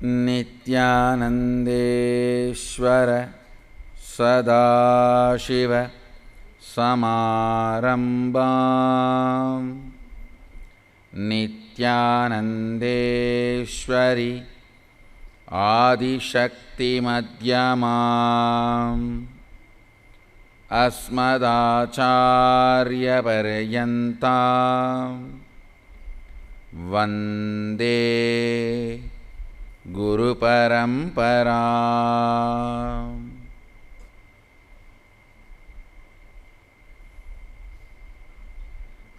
नित्यानन्देश्वर सदाशिव समारम्भां नित्यानन्देश्वरि आदिशक्तिमध्यमाम् अस्मदाचार्यपर्यन्तां वन्दे गुरुपरम्परा.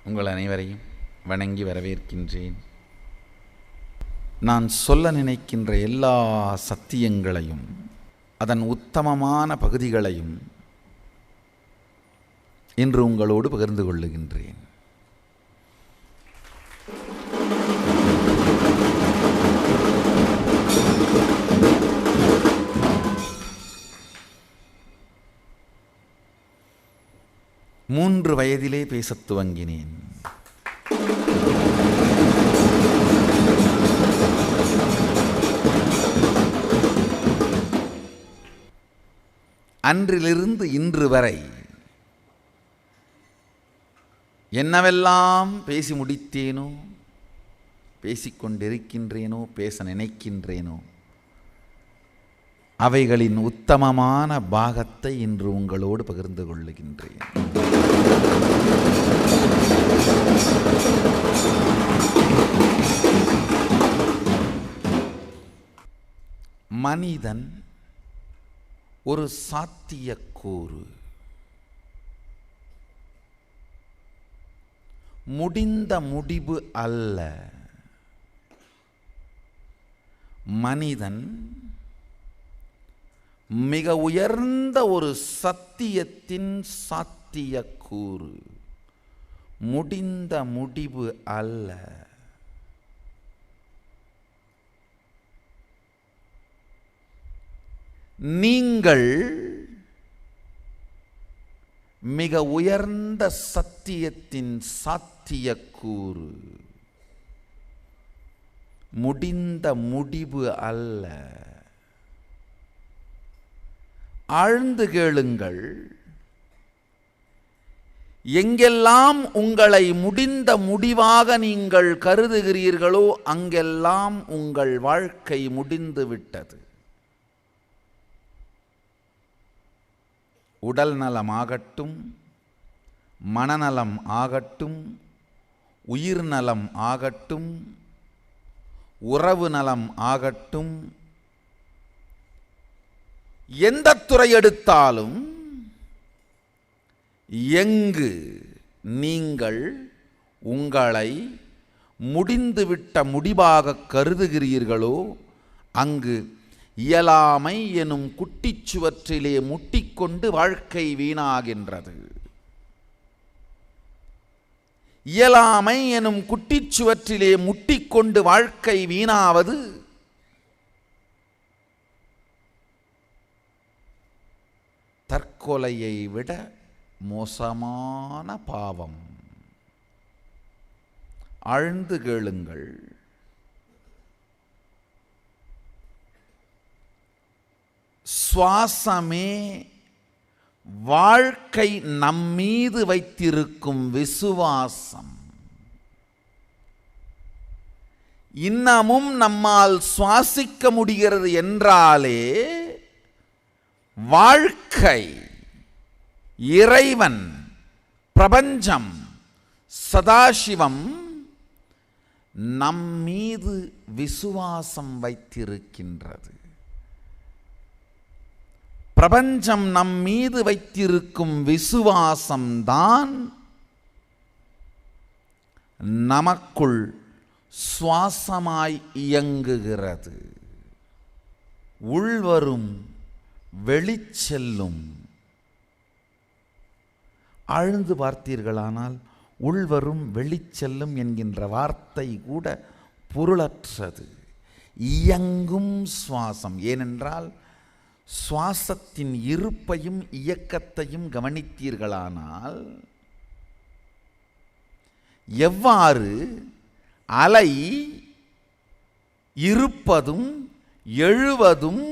உங்கள் அனைவரையும் வணங்கி வரவேற்கின்றேன். நான் சொல்ல நினைக்கின்ற எல்லா சத்தியங்களையும் அதன் உத்தமமான பகுதிகளையும் இன்று உங்களோடு பகிர்ந்து கொள்ளுகின்றேன். மூன்று வயதிலே பேசத் துவங்கினேன். அன்றிலிருந்து இன்று வரை என்னவெல்லாம் பேசி முடித்தேனோ, பேசிக்கொண்டிருக்கின்றேனோ, பேச நினைக்கின்றேனோ, அவைகளின் உத்தமமான பாகத்தை இன்று உங்களோடு பகிர்ந்து கொள்ளுகின்றேன். மனிதன் ஒரு சாத்தியக்கூறு, முடிந்த முடிவு அல்ல. மனிதன் மிக உயர்ந்த ஒரு சத்தியத்தின் சாத்தியக்கூறு, முடிந்த முடிவு அல்ல. நீங்கள் மிக உயர்ந்த சத்தியத்தின் சாத்தியக்கூறு, முடிந்த முடிவு அல்ல. ஆழ்ந்து கேளுங்கள். எங்கெல்லாம் உங்களை முடிந்த முடிவாக நீங்கள் கருதுகிறீர்களோ அங்கெல்லாம் உங்கள் வாழ்க்கை முடிந்து விட்டது. உடல் நலம் ஆகட்டும், மனநலம் ஆகட்டும், உயிர் நலம் ஆகட்டும், உறவு நலம் ஆகட்டும், எந்த துறை எடுத்தாலும் எங்கு நீங்கள் உங்களை முடிந்துவிட்ட முடிவாக கருதுகிறீர்களோ அங்கு இயலாமை எனும் குட்டிச்சுவற்றிலே முட்டிக்கொண்டு வாழ்க்கை வீணாகின்றது. இயலாமை எனும் குட்டிச்சுவற்றிலே முட்டிக்கொண்டு வாழ்க்கை வீணாவது தற்கொலையை விட மோசமான பாவம். ஆழ்ந்து கேளுங்கள். சுவாசமே வாழ்க்கை நம்மீது வைத்திருக்கும் விசுவாசம். இன்னமும் நம்மால் சுவாசிக்க முடிகிறது என்றாலே வாழ்க்கை, இறைவன், பிரபஞ்சம், சதாசிவம் நம்மீது விசுவாசம் வைத்திருக்கின்றது. பிரபஞ்சம் நம்மீது வைத்திருக்கும் விசுவாசம்தான் நமக்குள் சுவாசமாய் இயங்குகிறது. உள்வரும் வெளிச்செல்லும். ஆழ்ந்து பார்த்தீர்களானால் உள்வரும் வெளிச்செல்லும் என்கின்ற வார்த்தை கூட பொருளற்றது. இயங்கும் சுவாசம். ஏனென்றால் சுவாசத்தின் இருப்பையும் இயக்கத்தையும் கவனித்தீர்களானால் எவ்வாறு அலை இருப்பதும் எழுவதும்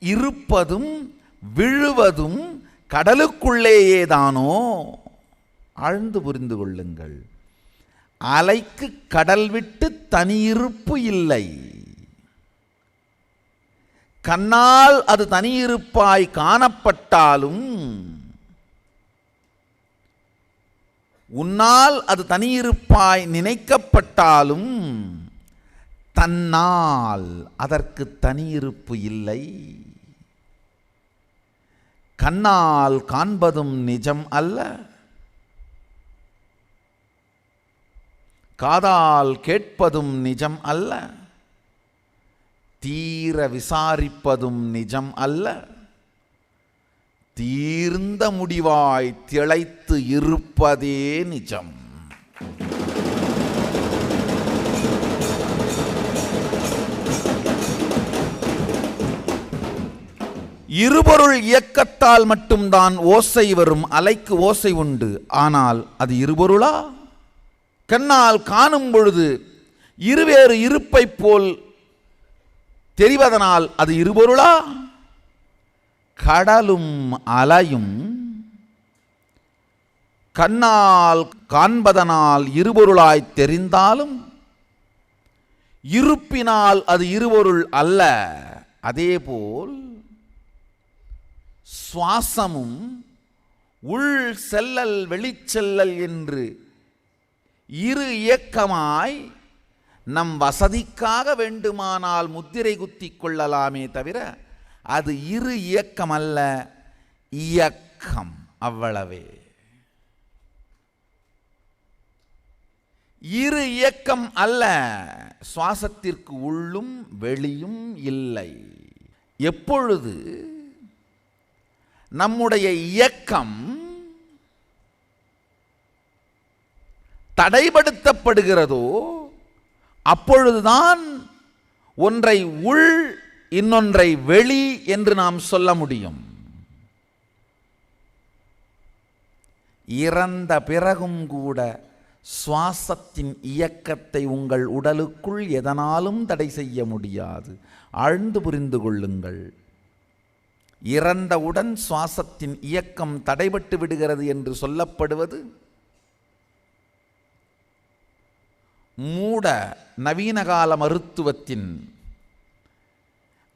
இருப்பதும் விழுவதும் கடலுக்குள்ளேயேதானோ? ஆழ்ந்து புரிந்து கொள்ளுங்கள். அலைக்கு கடல் விட்டு தனியிருப்பு இல்லை. கண்ணால் அது தனியிருப்பாய் காணப்பட்டாலும், உன்னால் அது தனியிருப்பாய் நினைக்கப்பட்டாலும், தன்னால் அதற்கு தனியிருப்பு இல்லை. கண்ணால் காண்பதும் நிஜம் அல்ல, காதால் கேட்பதும் நிஜம் அல்ல, தீர விசாரிப்பதும் நிஜம் அல்ல, தீர்ந்த முடிவாய் திளைத்து இருப்பதே நிஜம். இருபொருள் இயக்கத்தால் மட்டும்தான் ஓசை வரும். அலைக்கு ஓசை உண்டு, ஆனால் அது இருபொருளா? கண்ணால் காணும் பொழுது இருவேறு இருப்பை போல் தெரிவதனால் அது இருபொருளா? கடலும் அலையும் கண்ணால் காண்பதனால் இருபொருளாய் தெரிந்தாலும் இருப்பினால் அது இருபொருள் அல்ல. அதேபோல் சுவாசமும் உள் செல்லல் வெளிச்செல்லல் என்று இரு இயக்கமாய் நம் வசதிக்காக வேண்டுமானால் முத்திரை குத்தி கொள்ளலாமே தவிர அது இரு இயக்கம் அல்ல, இயக்கம். அவ்வளவே. இரு இயக்கம் அல்ல. சுவாசத்திற்கு உள்ளும் வெளியும் இல்லை. எப்பொழுது நம்முடைய இயக்கம் தடைப்படுத்தப்படுகிறதோ அப்பொழுதுதான் ஒன்றை உள் இன்னொன்றை வெளி என்று நாம் சொல்ல முடியும். இறந்த பிறகும் கூட சுவாசத்தின் இயக்கத்தை உங்கள் உடலுக்குள் எதனாலும் தடை செய்ய முடியாது. ஆழ்ந்து புரிந்து கொள்ளுங்கள். இறந்தவுடன் சுவாசத்தின் இயக்கம் தடைபட்டு விடுகிறது என்று சொல்லப்படுவது மூட நவீனகால மருத்துவத்தின்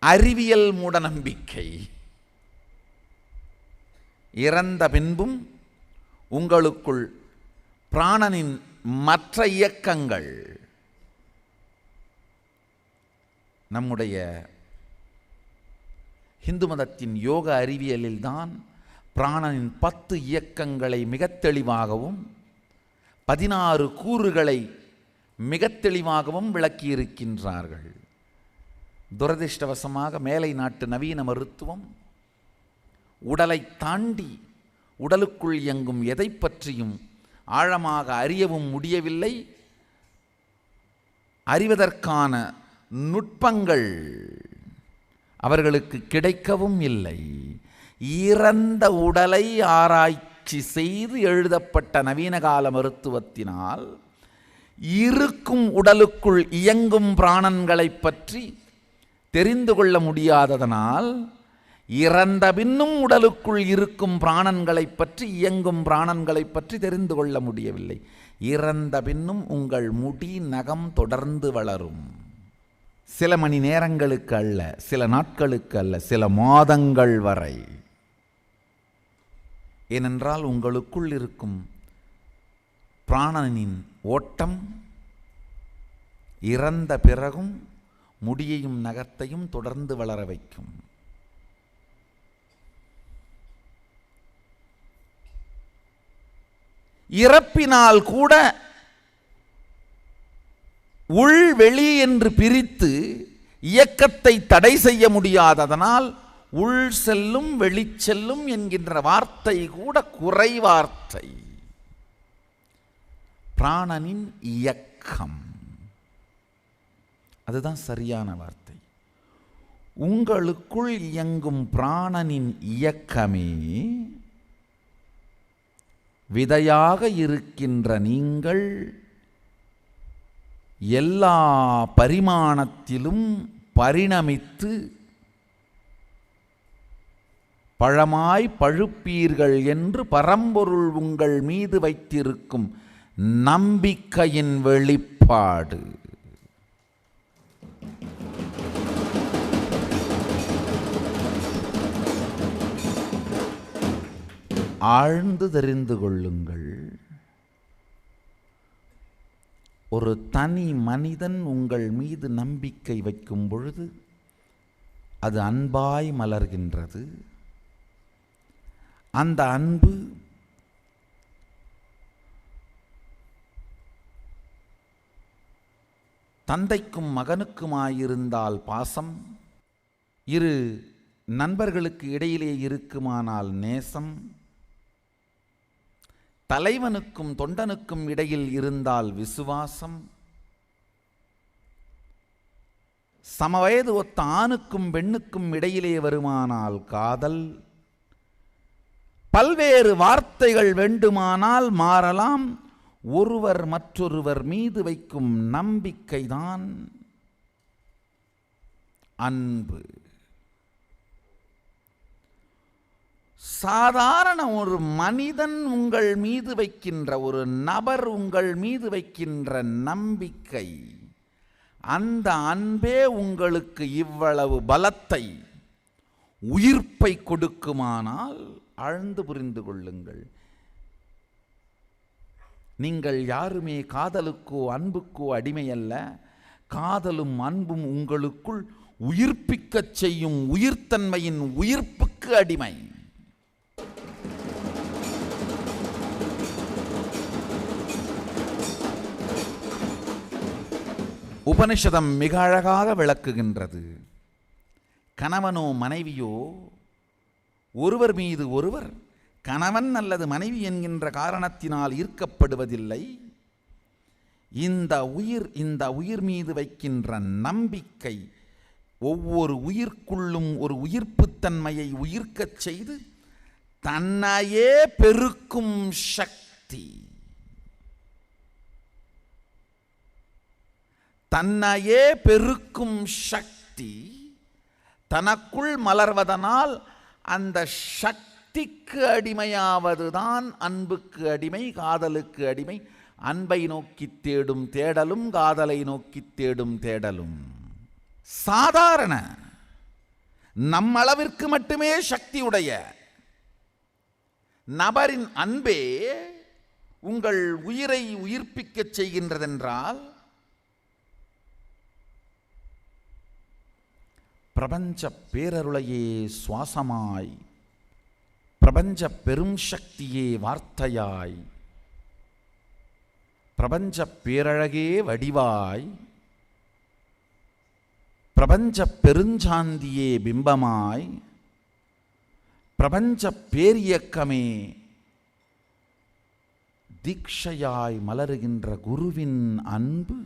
அறிவியல் மூட நம்பிக்கை. இறந்த பின்பும் உங்களுக்குள் பிராணனின் மற்ற இயக்கங்கள், நம்முடைய இந்து மதத்தின் யோக அறிவியலில்தான் பிராணனின் 10 இயக்கங்களை மிக தெளிவாகவும் 16 கூறுகளை மிக தெளிவாகவும் விளக்கியிருக்கின்றார்கள். துரதிர்ஷ்டவசமாக மேலை நாட்டு நவீன மருத்துவம் உடலை தாண்டி உடலுக்குள் இயங்கும் எதை பற்றியும் ஆழமாக அறியவும் முடியவில்லை. அறிவதற்கான நுட்பங்கள் அவர்களுக்கு கிடைக்கவும் இல்லை. இறந்த உடலை ஆராய்ச்சி செய்து எழுதப்பட்ட நவீனகால மருத்துவத்தினால் இருக்கும் உடலுக்குள் இயங்கும் பிராணன்களை பற்றி தெரிந்து கொள்ள முடியாததனால் இறந்த பின்னும் உடலுக்குள் இருக்கும் பிராணன்களை பற்றி, இயங்கும் பிராணன்களை பற்றி தெரிந்து கொள்ள முடியவில்லை. இறந்த பின்னும் உங்கள் முடி நகம் தொடர்ந்து வளரும். சில மணி நேரங்களுக்கு அல்ல, சில நாட்களுக்கு அல்ல, சில மாதங்கள் வரை. ஏனென்றால் உங்களுக்குள் இருக்கும் பிராணனின் ஓட்டம் இறந்த பிறகும் முடியையும் நகத்தையும் தொடர்ந்து வளர வைக்கும். இறப்பினால் கூட உள் வெளி என்று பிரித்து இயக்கத்தை தடை செய்ய முடியாததனால் உள் செல்லும் வெளிச்செல்லும் என்கின்ற வார்த்தை கூட குறை வார்த்தை. பிராணனின் இயக்கம், அதுதான் சரியான வார்த்தை. உங்களுக்குள் இயங்கும் பிராணனின் இயக்கமே விதையாக இருக்கின்ற நீங்கள் எல்லா பரிமாணத்திலும் பரிணமித்து பழமாய் பழுப்பீர்கள் என்று பரம்பொருள் உங்கள் மீது வைத்திருக்கும் நம்பிக்கையின் வெளிப்பாடு. ஆழ்ந்து தெரிந்து கொள்ளுங்கள், ஒரு தனி மனிதன் உங்கள் மீது நம்பிக்கை வைக்கும் பொழுது அது அன்பாய் மலர்கின்றது. அந்த அன்பு தந்தைக்கும் மகனுக்குமாயிருந்தால் பாசம், இரு நண்பர்களுக்கு இடையிலே இருக்குமானால் நேசம், தலைவனுக்கும் தொண்டனுக்கும் இடையில் இருந்தால் விசுவாசம், சமவயது ஒத்த ஆணுக்கும் பெண்ணுக்கும் இடையிலே வருமானால் காதல், பல்வேறு வார்த்தைகள் வேண்டுமானால் மாறலாம், ஒருவர் மற்றொருவர் மீது வைக்கும் நம்பிக்கைதான் அன்பு. சாதாரண ஒரு மனிதன் உங்கள் மீது வைக்கின்ற, ஒரு நபர் உங்கள் மீது வைக்கின்ற நம்பிக்கை, அந்த அன்பே உங்களுக்கு இவ்வளவு பலத்தை, உயிர்ப்பை கொடுக்குமானால் ஆழ்ந்து புரிந்து கொள்ளுங்கள். நீங்கள் யாருமே காதலுக்கோ அன்புக்கோ அடிமையல்ல. காதலும் அன்பும் உங்களுக்குள் உயிர்ப்பிக்கச் செய்யும் உயிர்த்தன்மையின் உயிர்ப்புக்கு அடிமை. உபனிஷதம் மிக அழகாக விளக்குகின்றது. கணவனோ மனைவியோ ஒருவர் மீது ஒருவர் கணவன் அல்லது மனைவி என்கின்ற காரணத்தினால் ஈர்க்கப்படுவதில்லை. இந்த உயிர் மீது வைக்கின்ற நம்பிக்கை ஒவ்வொரு உயிர்க்குள்ளும் ஒரு உயிர்ப்புத்தன்மையை உயிர்க்கச் செய்து தன்னையே பெருக்கும் சக்தி, தன்னையே பெருக்கும் சக்தி தனக்குள் மலர்வதனால் அந்த சக்திக்கு அடிமையாவதுதான் அன்புக்கு அடிமை, காதலுக்கு அடிமை. அன்பை நோக்கி தேடும் தேடலும் காதலை நோக்கி தேடும் தேடலும் சாதாரண நம்மளவிற்கு மட்டுமே சக்தியுடைய நபரின் அன்பே உங்கள் உயிரை உயிர்ப்பிக்கச் செய்கின்றதென்றால் பிரபஞ்ச பேரருளையே சுவாசமாய், பிரபஞ்ச பெரும் சக்தியே வார்த்தையாய், பிரபஞ்ச பேரழகே வடிவாய், பிரபஞ்ச பெருஞ்சாந்தியே பிம்பமாய், பிரபஞ்ச பேரியக்கமே தீட்சையாய் மலருகின்ற குருவின் அன்பு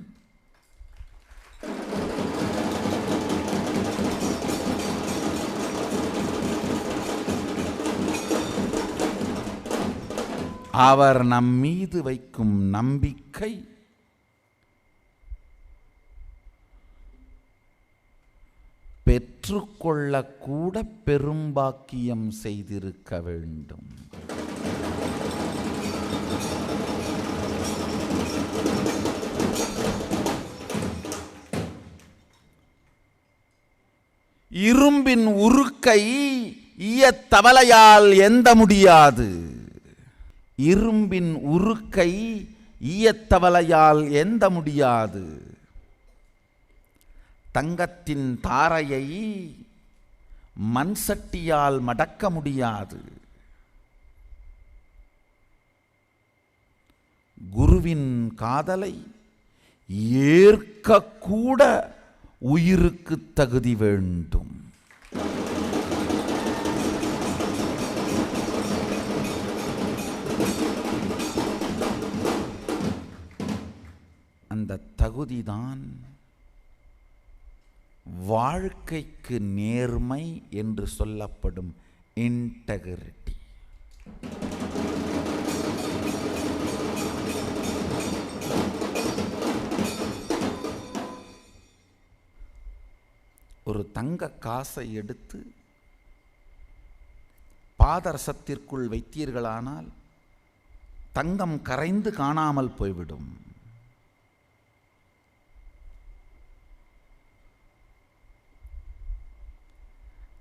அவர் நம்மீது வைக்கும் நம்பிக்கை பெற்றுக்கொள்ளக்கூட பெரும்பாக்கியம் செய்திருக்க வேண்டும். இரும்பின் உருக்கை ஈயத்தவலையால் எந்த முடியாது. இரும்பின் உருக்கை ஈயத்தவலையால் எந்த முடியாது. தங்கத்தின் தாரையை மண் சட்டியால் மடக்க முடியாது. குருவின் காதலை ஏற்கக்கூட உயிருக்கு தகுதி வேண்டும். அந்த தகுதிதான் வாழ்க்கைக்கு நேர்மை என்று சொல்லப்படும் இன்டெகிரிட்டி. ஒரு தங்க காசை எடுத்து பாதரசத்திற்குள் வைத்தீர்களானால் தங்கம் கரைந்து காணாமல் போய்விடும்.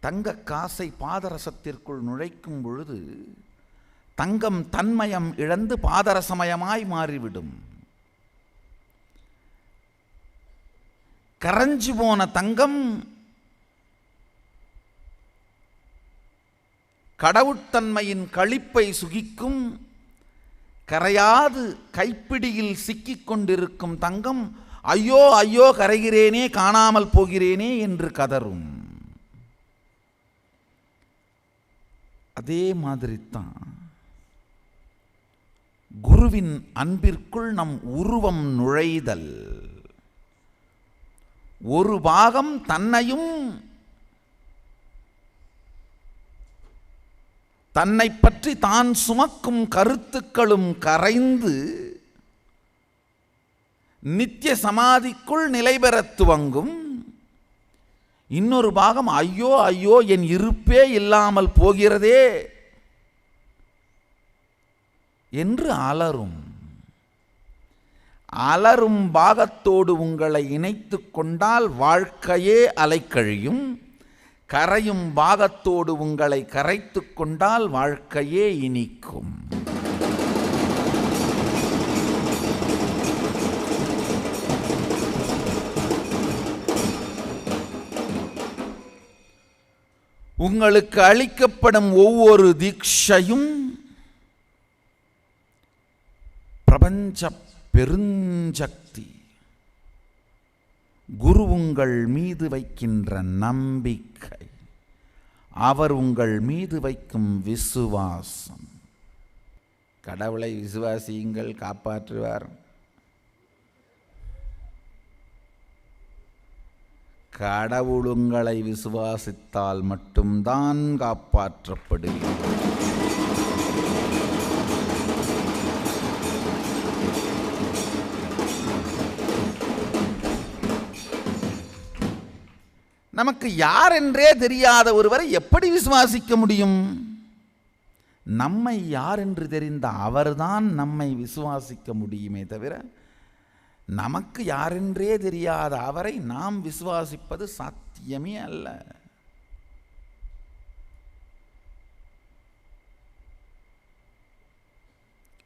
தங்க காசை பாதரசத்திற்குள் நுழைக்கும் பொழுது தங்கம் தன்மயம் இழந்து பாதரசமயமாய் மாறிவிடும். கரைஞ்சு போன தங்கம் கடவுட்தன்மையின் களிப்பை சுகிக்கும். கரையாது கைப்பிடியில் சிக்கிக் கொண்டிருக்கும் தங்கம் ஐயோ ஐயோ கரைகிறேனே, காணாமல் போகிறேனே என்று கதறும். அதே மாதிரித்தான் குருவின் அன்பிற்குள் நம் உருவம் நுழைதல். ஒரு பாகம் தன்னையும் தன்னை பற்றி தான் சுமக்கும் கருத்துக்களும் கரைந்து நித்திய சமாதிக்குள் நிலை பெறத் துவங்கும். இன்னொரு பாகம் ஐயோ ஐயோ என் இருப்பே இல்லாமல் போகிறதே என்று அலறும். அலறும் பாகத்தோடு உங்களை இணைத்து கொண்டால் வாழ்க்கையே அலைக்கழியும். கரையும் பாகத்தோடு உங்களை கரைத்து கொண்டால் வாழ்க்கையே இனிக்கும். உங்களுக்கு அளிக்கப்படும் ஒவ்வொரு தீட்சையும் பிரபஞ்ச பெருஞ்சக்தி. குரு உங்கள் மீது வைக்கின்ற நம்பிக்கை, அவர் உங்கள் மீது வைக்கும் விசுவாசம். கடவுளை விசுவாசியுங்கள், காப்பாற்றுவார். கடவுள் உங்களை விசுவாசித்தால் மட்டும்தான் காப்பாற்றப்படுவீர்கள். நமக்கு யார் என்றே தெரியாத ஒருவரை எப்படி விசுவாசிக்க முடியும்? நம்மை யார் என்று தெரிந்த அவர்தான் நம்மை விசுவாசிக்க முடியுமே தவிர நமக்கு யாரென்றே தெரியாத அவரை நாம் விசுவாசிப்பது சாத்தியமே அல்ல.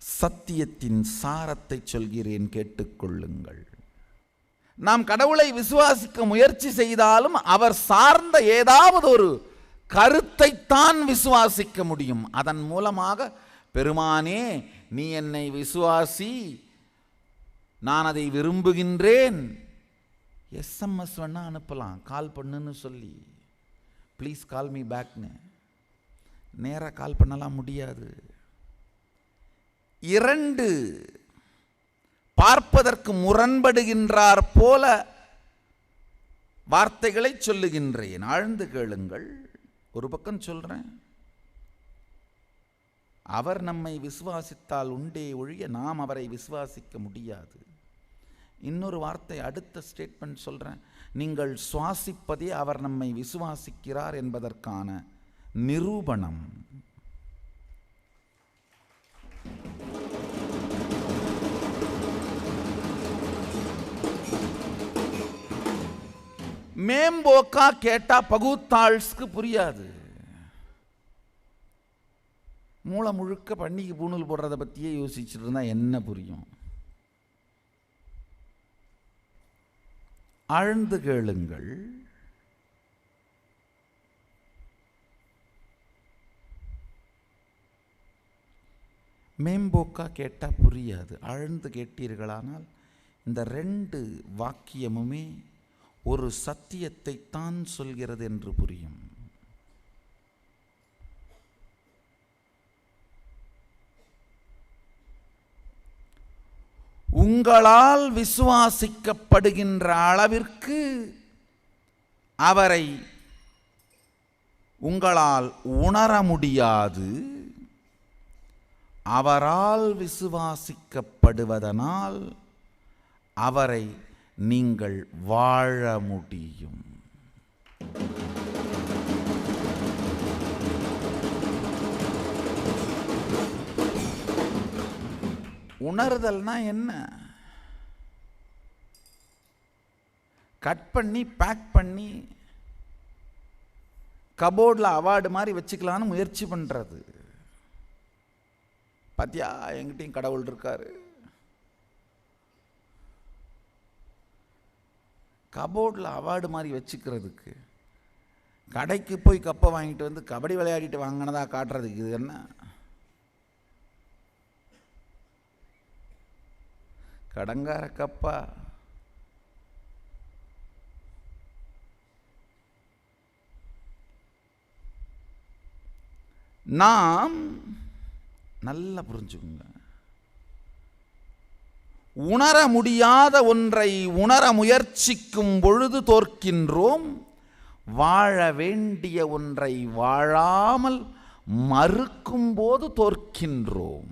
சத்தியத்தின் சாரத்தை சொல்கிறேன், கேட்டுக்கொள்ளுங்கள். நாம் கடவுளை விசுவாசிக்க முயற்சி செய்தாலும் அவர் சார்ந்த ஏதாவது ஒரு கருத்தைத்தான் விசுவாசிக்க முடியும். அதன் மூலமாக பெருமானே நீ என்னை விசுவாசி, நான் அதை விரும்புகின்றேன். எஸ்எம்எஸ் வேணா அனுப்பலாம், கால் பண்ணுன்னு சொல்லி, ப்ளீஸ் கால் மீ பேக்னு. நேராக கால் பண்ணலாம் முடியாது. 2 பார்ப்பதற்கு முரண்படுகின்றார் போல வார்த்தைகளை சொல்லுகின்றேன், ஆழ்ந்து கேளுங்கள். ஒரு பக்கம் சொல்றேன், அவர் நம்மை விசுவாசித்தால் உண்டே ஒழிய நாம் அவரை விசுவாசிக்க முடியாது. இன்னொரு வார்த்தை, அடுத்த ஸ்டேட்மெண்ட் சொல்றேன், நீங்கள் சுவாசிப்பதே அவர் நம்மை விசுவாசிக்கிறார் என்பதற்கான நிரூபணம். மேம்போக்கா கேட்டா பகுத்தாள்ஸ்க்கு புரியாது. மூளை முழுக்க பன்னிக்கு பூணூல் போடுறதை பற்றியே யோசிச்சுட்டு இருந்தா என்ன புரியும்? ஆழ்ந்து கேளுங்கள். மேம்போக்கா கேட்டால் புரியாது. ஆழ்ந்து கேட்டீர்களானால் இந்த 2 வாக்கியமுமே ஒரு சத்தியத்தை தான் சொல்கிறது என்று புரியும். உங்களால் விசுவாசிக்கப்படுகின்ற அளவிற்கு அவரை உங்களால் உணர முடியாது. அவரால் விசுவாசிக்கப்படுவதனால் அவரை நீங்கள் வாழ முடியும். உணர்தல்னா என்ன? கட் பண்ணி பேக் பண்ணி கபோர்டில் அவார்டு மாதிரி வச்சுக்கலான்னு முயற்சி பண்ணுறது. பாத்தியா, எங்கிட்டையும் கடவுள் இருக்காரு. கபோர்டில் அவார்டு மாதிரி வச்சுக்கிறதுக்கு கடைக்கு போய் கப்பை வாங்கிட்டு வந்து கபடி விளையாடிட்டு வாங்கினதா காட்டுறதுக்கு இது என்ன? கடங்கார கப்பா? நாம் நல்லா புரிஞ்சுக்குங்க, உணர முடியாத ஒன்றை உணர முயற்சிக்கும் பொழுது தோற்கின்றோம். வாழ வேண்டிய ஒன்றை வாழாமல் மறுக்கும் போது தோற்கின்றோம்.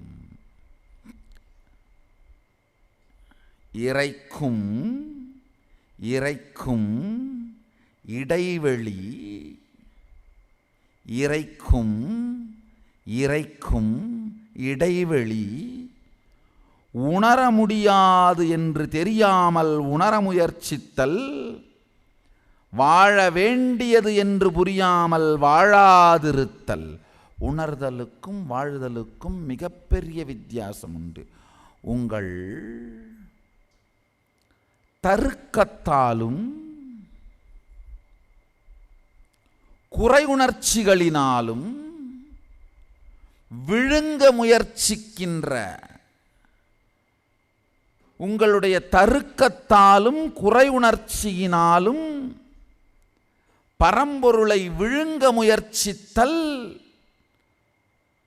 இறைக்கும் இறைக்கும் இடைவெளி, இறைக்கும் இறைக்கும் இடைவெளி உணர முடியாது என்று தெரியாமல் உணர முயற்சித்தல், வாழ வேண்டியது என்று புரியாமல் வாழாதிருத்தல். உணர்தலுக்கும் வாழ்தலுக்கும் மிகப்பெரிய வித்தியாசம் உண்டு. உங்கள் தர்க்கத்தாலும் குறை உணர்ச்சிகளினாலும் விழுங்க முயற்சிக்கின்ற, உங்களுடைய தர்க்கத்தாலும் குறை உணர்ச்சியினாலும் பரம்பொருளை விழுங்க முயற்சித்தல்,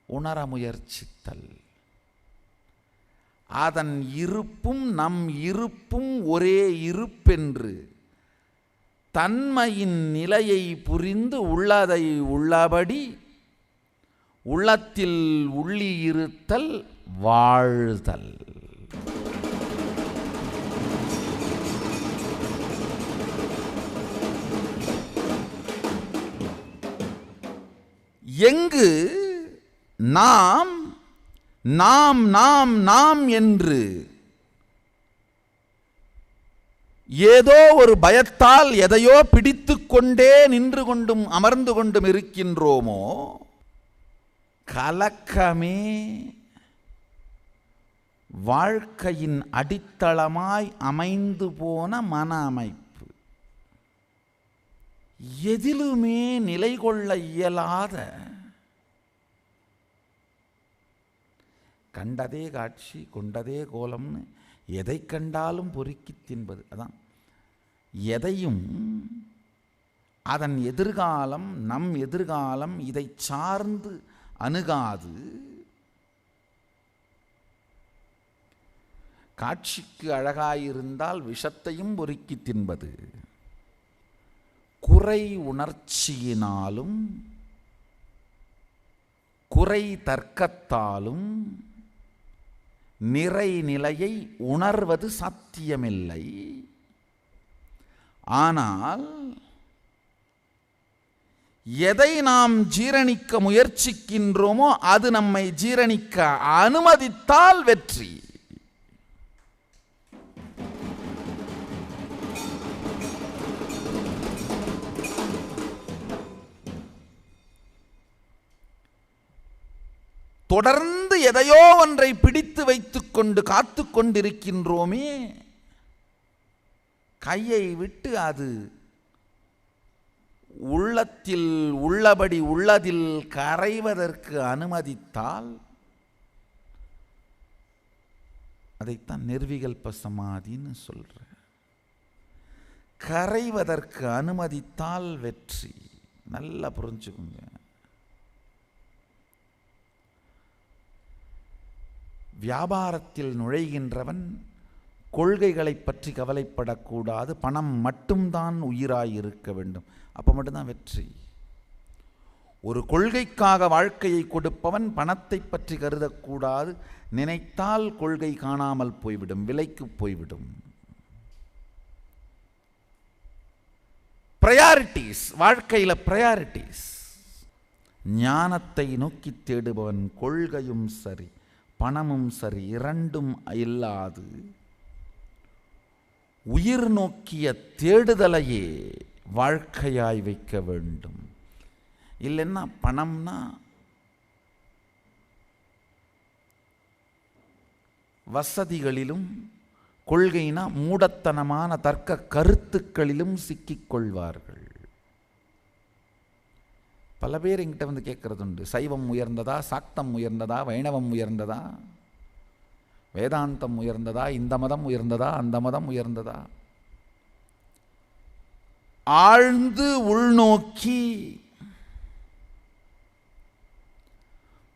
உணர முயற்சித்தல். அதன் இருப்பும் நம் இருப்பும் ஒரே இருப்பென்று தன்மையின் நிலையை புரிந்து உள்ளதை உள்ளபடி உள்ளத்தில் உள்ளியிருத்தல் வாழ்தல். எங்கு நாம் நாம் நாம் நாம் என்று ஏதோ ஒரு பயத்தால் எதையோ பிடித்து கொண்டே நின்று கொண்டும் அமர்ந்து கொண்டும் இருக்கின்றோமோ, கலக்கமே வாழ்க்கையின் அடித்தளமாய் அமைந்து போன மன அமைப்பு. எதிலுமே நிலை கொள்ள இயலாத, கண்டதே காட்சி கொண்டதே கோலம்னு எதை கண்டாலும் பொறுக்கி தின்பது. அதான் எதையும் அதன் எதிர்காலம் நம் எதிர்காலம் இதை சார்ந்து அணுகாது. காட்சிக்கு அழகாயிருந்தால் விஷத்தையும் பொறுக்கி தின்பது. குறை உணர்ச்சியினாலும் குறை தர்க்கத்தாலும் நிறை நிலையை உணர்வது சாத்தியமில்லை. ஆனால் எதை நாம் ஜீரணிக்க முயற்சிக்கின்றோமோ அது நம்மை ஜீரணிக்க அனுமதித்தால் வெற்றி. தொடர்ந்து எதையோ ஒன்றை பிடித்து வைத்துக் கொண்டு காத்து கொண்டிருக்கின்றோமே, கையை விட்டு அது உள்ளத்தில் உள்ளபடி உள்ளதில் கரைவதற்கு அனுமதித்தால் அதைத்தான் நிர்விகல்ப சமாதின்னு சொல்ற. கரைவதற்கு அனுமதித்தால் வெற்றி. நல்லா புரிஞ்சுக்குங்க. வியாபாரத்தில் நுழைகின்றவன் கொள்கைகளை பற்றி கவலைப்படக்கூடாது, பணம் மட்டும்தான் உயிராயிருக்க வேண்டும். அப்போ மட்டும்தான் வெற்றி. ஒரு கொள்கைக்காக வாழ்க்கையை கொடுப்பவன் பணத்தை பற்றி கருதக்கூடாது. நினைத்தால் கொள்கை காணாமல் போய்விடும், விலைக்கு போய்விடும். ப்ரையாரிட்டிஸ், வாழ்க்கையில் ப்ரையாரிட்டிஸ். ஞானத்தை நோக்கி தேடுபவன் கொள்கையும் சரி பணமும் சரி இரண்டும் இல்லாது உயிர் நோக்கிய தேடுதலையே வாழ்க்கையாய் வைக்க வேண்டும். இல்லைன்னா பணம்னா வசதிகளிலும், கொள்கைனா மூடத்தனமான தர்க்க கருத்துக்களிலும் சிக்கிக்கொள்வார்கள். பல பேர் என்கிட்ட வந்து கேட்கறது உண்டு, சைவம் உயர்ந்ததா, சாக்தம் உயர்ந்ததா, வைணவம் உயர்ந்ததா, வேதாந்தம் உயர்ந்ததா, இந்த மதம் உயர்ந்ததா, அந்த மதம் உயர்ந்ததா? ஆழ்ந்து உள்நோக்கி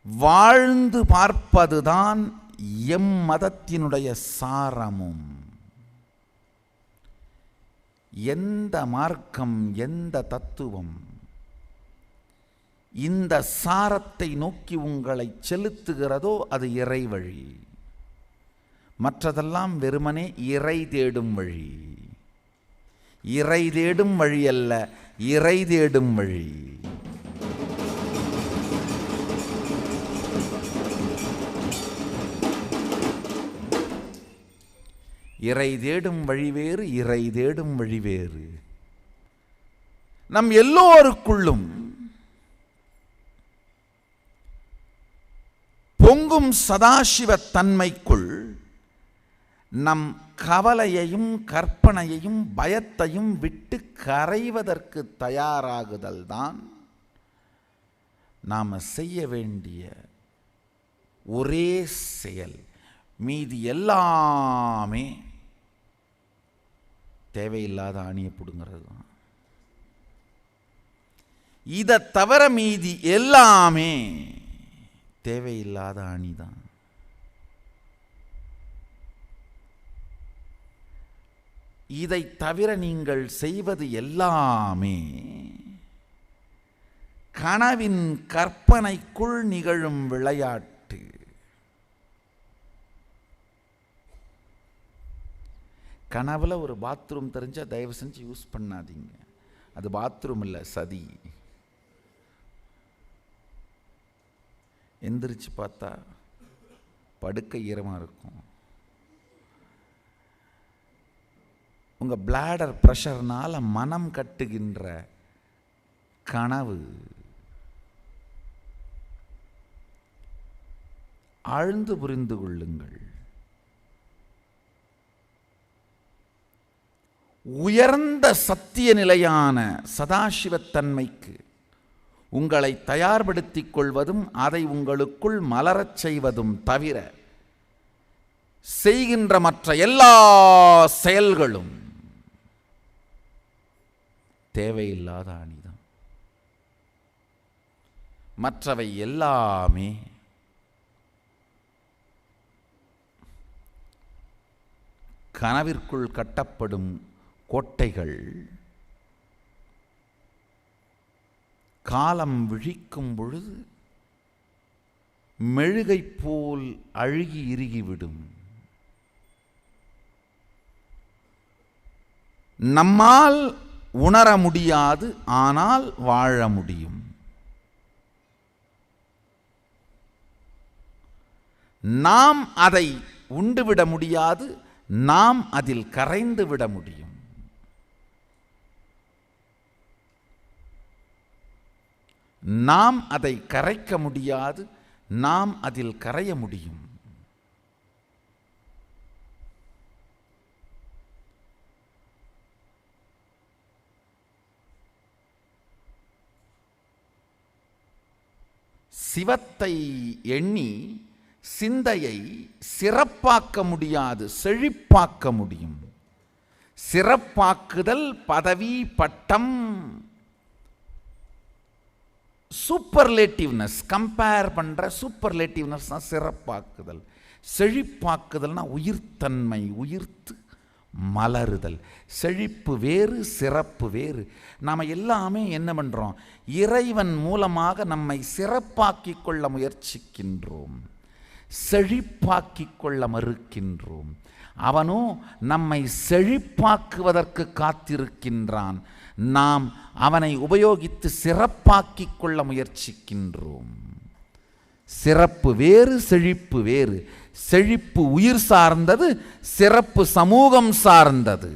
வாழ்ந்து பார்ப்பதுதான் எம் மதத்தினுடைய சாரமும். எந்த மார்க்கம், எந்த தத்துவம் இந்த சாரத்தை நோக்கி உங்களை செலுத்துகிறதோ அது இறை வழி. மற்றதெல்லாம் வெறுமனே இறை தேடும் வழி. இறை தேடும் வழி அல்ல, இறை தேடும் வழி. இறை தேடும் வழி வேறு, இறை தேடும் வழி வேறு. நம் எல்லோருக்குள்ளும் பொங்கும் சதாசிவ தன்மைக்குள் நம் கவலையையும் கற்பனையையும் பயத்தையும் விட்டு கரைவதற்கு தயாராகுதல் தான் நாம் செய்ய வேண்டிய ஒரே செயல். மீதி எல்லாமே தேவையில்லாத ஆணியை பிடுங்கிறது தான். இதை தவிர மீதி எல்லாமே தேவையில்லாத ஆணிதான். இதை தவிர நீங்கள் செய்வது எல்லாமே கனவின் கற்பனைக்குள் நிகழும் விளையாட்டு. கனவுல ஒரு பாத்ரூம் தெரிஞ்சா தயவு செஞ்சு யூஸ் பண்ணாதீங்க. அது பாத்ரூம் இல்லை, சதி. எந்திரிச்சு பார்த்தா படுக்கை ஈரமாக இருக்கும். உங்கள் பிளாடர் ப்ரெஷர்னால் மனம் கட்டுகின்ற கனவு. ஆழ்ந்து புரிந்து கொள்ளுங்கள். உயர்ந்த சத்திய நிலையான சதாசிவத்தன்மைக்கு உங்களை தயார்படுத்திக் கொள்வதும் அதை உங்களுக்குள் மலரச் செய்வதும் தவிர செய்கின்ற மற்ற எல்லா செயல்களும் தேவையில்லாத அணிதான். மற்றவை எல்லாமே கனவிற்குள் கட்டப்படும் கோட்டைகள். காலம் விழிக்கும் பொழுது மெழுகை போல் அழுகி இறுகிவிடும். நம்மால் உணர முடியாது, ஆனால் வாழ முடியும். நாம் அதை உண்டுவிட முடியாது, நாம் அதில் கரைந்து விட முடியும். நாம் அதை கரைக்க முடியாது, நாம் அதில் கரைய முடியும். சிவத்தை எண்ணி சிந்தையை சிறப்பாக்க முடியாது, செழிப்பாக்க முடியும். சிறப்பாக்குதல் பதவி பட்டம், சூப்பர்லேட்டிவ்னஸ், கம்பேர் பண்ணுற சூப்பர்லேட்டிவ்னஸ் தான் சிறப்பாக்குதல். செழிப்பாக்குதல்னா உயிர்த்தன்மை, உயிர்த்து மலருதல். செழிப்பு வேறு, சிறப்பு வேறு. நாம் எல்லாமே என்ன பண்ணுறோம்? இறைவன் மூலமாக நம்மை சிறப்பாக்கி கொள்ள முயற்சிக்கின்றோம், செழிப்பாக்கி கொள்ள மறுக்கின்றோம். அவனோ நம்மை செழிப்பாக்குவதற்கு காத்திருக்கின்றான். நாம் அவனை உபயோகித்து சிறப்பாக்கிக் கொள்ள முயற்சிக்கின்றோம். சிறப்பு வேறு, செழிப்பு வேறு. செழிப்பு உயிர் சார்ந்தது, சிறப்பு சமூகம் சார்ந்தது.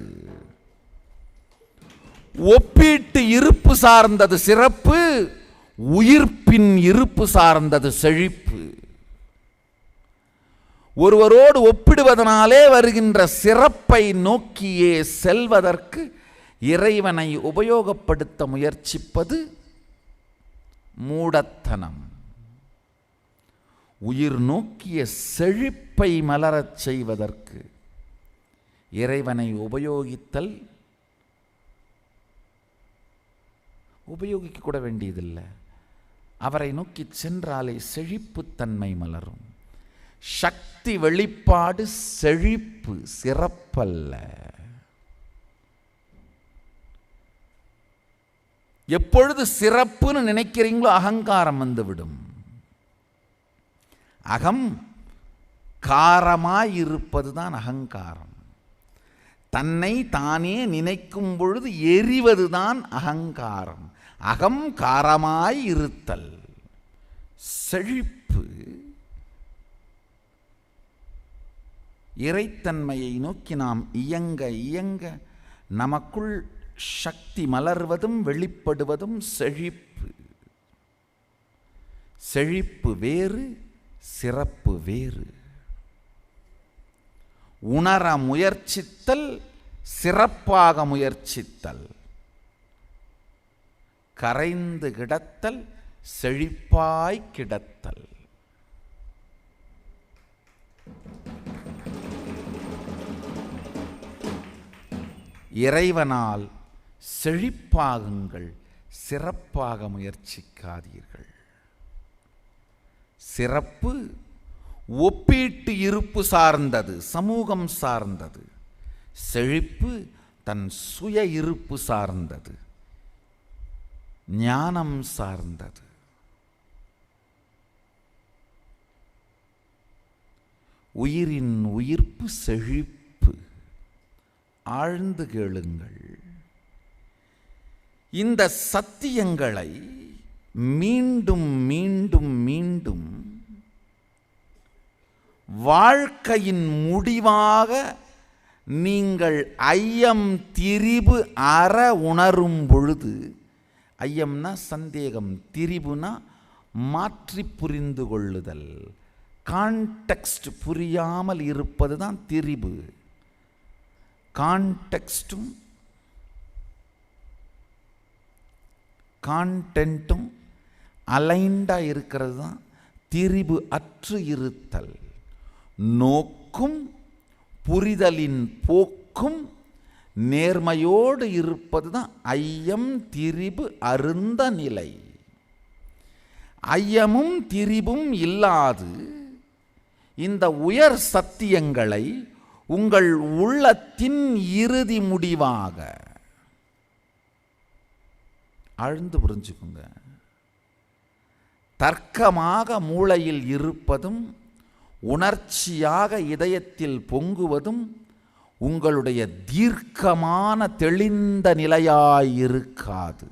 ஒப்பீட்டு இருப்பு சார்ந்தது சிறப்பு, உயிர்ப்பின் இருப்பு சார்ந்தது செழிப்பு. ஒருவரோடு ஒப்பிடுவதனாலே வருகின்ற சிறப்பை நோக்கியே செல்வதற்கு இறைவனை உபயோகப்படுத்த முயற்சிப்பது மூடத்தனம். உயிர் நோக்கிய செழிப்பை மலரச் செய்வதற்கு இறைவனை உபயோகிக்க கூட வேண்டியதில்லை. அவரை நோக்கி சென்றாலே செழிப்புத்தன்மை மலரும். சக்தி வெளிப்பாடு செழிப்பு, சிறப்பல்ல. எப்பொழுது சிறப்புன்னு நினைக்கிறீங்களோ அகங்காரம் வந்துவிடும். அகம் காரமாயிருப்பதுதான் அகங்காரம். தன்னை தானே நினைக்கும் பொழுது எரிவதுதான் அகங்காரம். அகம் காரமாயிருத்தல். செழிப்பு இறைத்தன்மையை நோக்கி நாம் இயங்க இயங்க நமக்குள் சக்தி மலர்வதும் வெளிப்படுவதும் செழிப்பு. செழிப்பு வேறு, சிறப்பு வேறு. உணர முயற்சித்தல், சிறப்பாக முயற்சித்தல். கரைந்து கிடத்தல், செழிப்பாய் கிடத்தல். இறைவனால் செழிப்பாகுங்கள், சிறப்பாக முயற்சிக்காதீர்கள். சிறப்பு ஒப்பீட்டு இருப்பு சார்ந்தது, சமூகம் சார்ந்தது. செழிப்பு தன் சுய இருப்பு சார்ந்தது, ஞானம் சார்ந்தது. உயிரின் உயிர்ப்பு செழிப்பு. ஆழ்ந்து கேளுங்கள். இந்த சத்தியங்களை மீண்டும் மீண்டும் மீண்டும் வாழ்க்கையின் முடிவாக நீங்கள் ஐயம் திரிபு அற உணரும் பொழுது, ஐயம்னா சந்தேகம், திரிபுனா மாற்றி புரிந்து கொள்ளுதல், கான்டெக்ஸ்ட் புரியாமல் இருப்பது தான் திரிபு. கான்டெக்ஸ்டும் கான்டென்ட்டும் அலைண்டாக இருக்கிறது தான் திரிபு அற்று இருத்தல். நோக்கும் புரிதலின் போக்கும் நேர்மையோடு இருப்பது தான் ஐயம் திரிபு அருந்த நிலை. ஐயமும் திரிபும் இல்லாது இந்த உயர் சத்தியங்களை உங்கள் உள்ளத்தின் இறுதி முடிவாக ஆழ்ந்து புரிஞ்சுக்குங்க. தர்க்கமாக மூளையில் இருப்பதும் உணர்ச்சியாக இதயத்தில் பொங்குவதும் உங்களுடைய தீர்க்கமான தெளிந்த நிலையாயிருக்காது.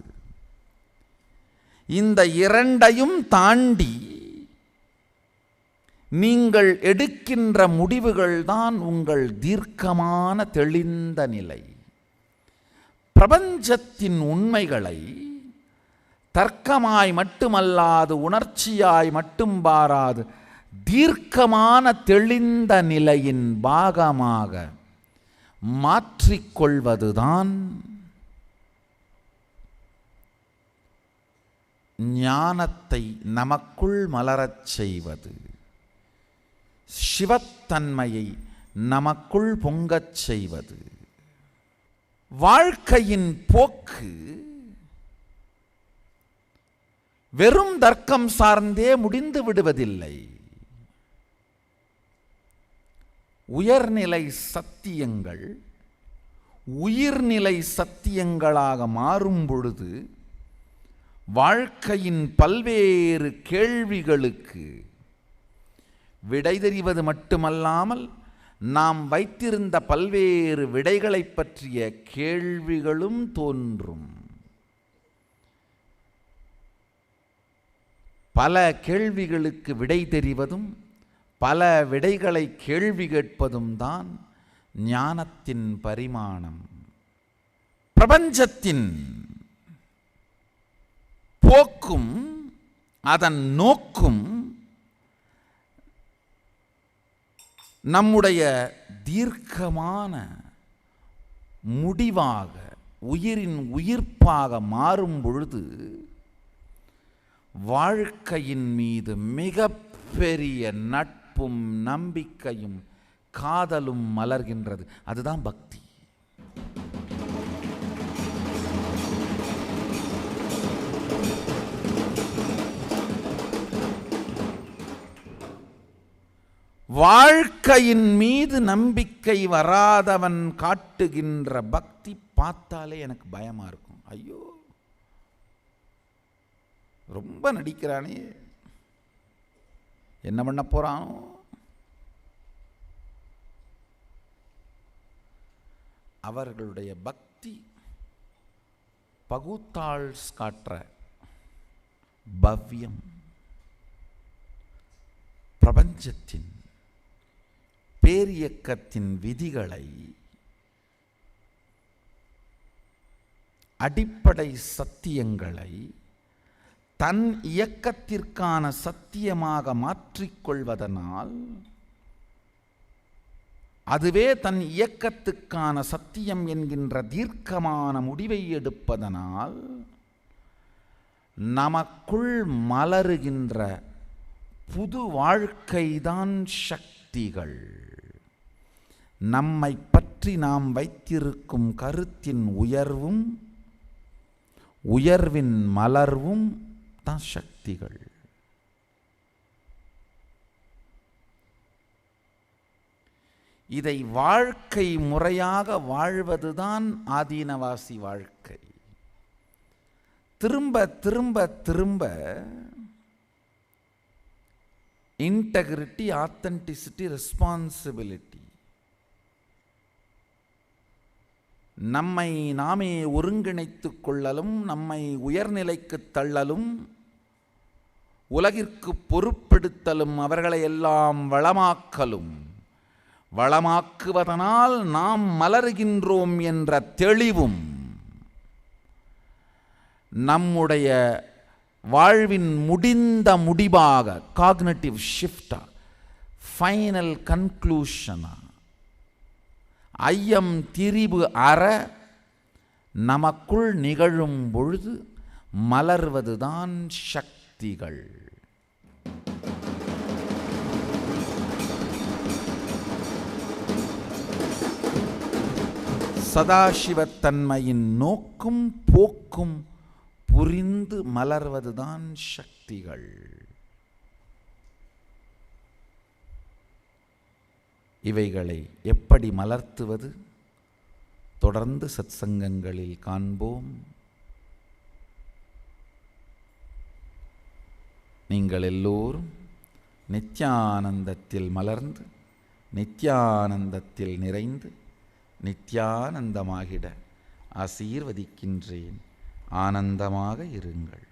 இந்த இரண்டையும் தாண்டி நீங்கள் எடுக்கின்ற முடிவுகள்தான் உங்கள் தீர்க்கமான தெளிந்த நிலை. பிரபஞ்சத்தின் உண்மைகளை தர்க்கமாய் மட்டுமல்லாது உணர்ச்சியாய் மட்டும் பாராது தீர்க்கமான தெளிந்த நிலையின் பாகமாக மாற்றிக்கொள்வதுதான் ஞானத்தை நமக்குள் மலரச் செய்வது, சிவத்தன்மையை நமக்குள் பொங்கச் செய்வது. வாழ்க்கையின் போக்கு வெறும் தர்க்கம் சார்ந்தே முடிந்து விடுவதில்லை. உயர்நிலை சத்தியங்கள் உயிர்நிலை சத்தியங்களாக மாறும் பொழுது வாழ்க்கையின் பல்வேறு கேள்விகளுக்கு விடை தெரிவது மட்டுமல்லாமல் நாம் வைத்திருந்த பல்வேறு விடைகளை பற்றிய கேள்விகளும் தோன்றும். பல கேள்விகளுக்கு விடை தெரிவதும் பல விடைகளை கேள்வி கேட்பதும் தான் ஞானத்தின் பரிமாணம். பிரபஞ்சத்தின் போக்கும் அதன் நோக்கும் நம்முடைய தீர்க்கமான முடிவாக உயிரின் உயிர்ப்பாக மாறும் பொழுது வாழ்க்கையின் மீது மிகப்பெரிய நட்பும் நம்பிக்கையும் காதலும் மலர்கின்றது. அதுதான் பக்தி. வாழ்க்கையின் மீது நம்பிக்கை வராதவன் காட்டுகின்ற பக்தி பார்த்தாலே எனக்கு பயமா இருக்கும். ஐயோ, ரொம்ப நடிக்கிறானே, என்ன பண்ண போறானோ. அவர்களுடைய பக்தி பகுத்தாள் காட்டுற பவ்யம், பிரபஞ்சத்தின் பேரியக்கத்தின் விதிகளை, அடிப்படை சத்தியங்களை தன் இயக்கத்திற்கான சத்தியமாக மாற்றிக்கொள்வதனால், அதுவே தன் இயக்கத்துக்கான சத்தியம் என்கின்ற தீர்க்கமான முடிவை எடுப்பதனால் நமக்குள் மலருகின்ற புது வாழ்க்கைதான் சக்திகள். நம்மை பற்றி நாம் வைத்திருக்கும் கருத்தின் உயர்வும் உயர்வின் மலர்வும் தான் சக்திகள். இதை வாழ்க்கை முறையாக வாழ்வதுதான் ஆதீனவாசி வாழ்க்கை. திரும்ப திரும்ப திரும்ப இன்டெகிரிட்டி, ஆத்தென்டிசிட்டி, ரெஸ்பான்சிபிலிட்டி, நம்மை நாமே ஒருங்கிணைத்துக் கொள்ளலும் நம்மை உயர்நிலைக்கு தள்ளலும் உலகிற்கு பொறுப்பெடுத்தலும் அவர்களை எல்லாம் வளமாக்கலும், வளமாக்குவதனால் நாம் மலர்கின்றோம் என்ற தெளிவும் நம்முடைய வாழ்வின் முடிந்த முடிவாக காக்னிட்டிவ் ஷிஃப்டா, ஃபைனல் கன்க்ளூஷனா, ஐயம் திரிபு அற நமக்குள் நிகழும் பொழுது மலர்வதுதான் சக்திகள். சதாசிவத்தன்மையின் நோக்கும் போக்கும் புரிந்து மலர்வதுதான் சக்திகள். இவைகளை எப்படி மலர்த்துவது? தொடர்ந்து சத்சங்கங்களில் காண்போம். நீங்கள் எல்லோரும் நித்யானந்தத்தில் மலர்ந்து நித்யானந்தத்தில் நிறைந்து நித்யானந்தமாகிட ஆசீர்வதிக்கின்றேன். ஆனந்தமாக இருங்கள்.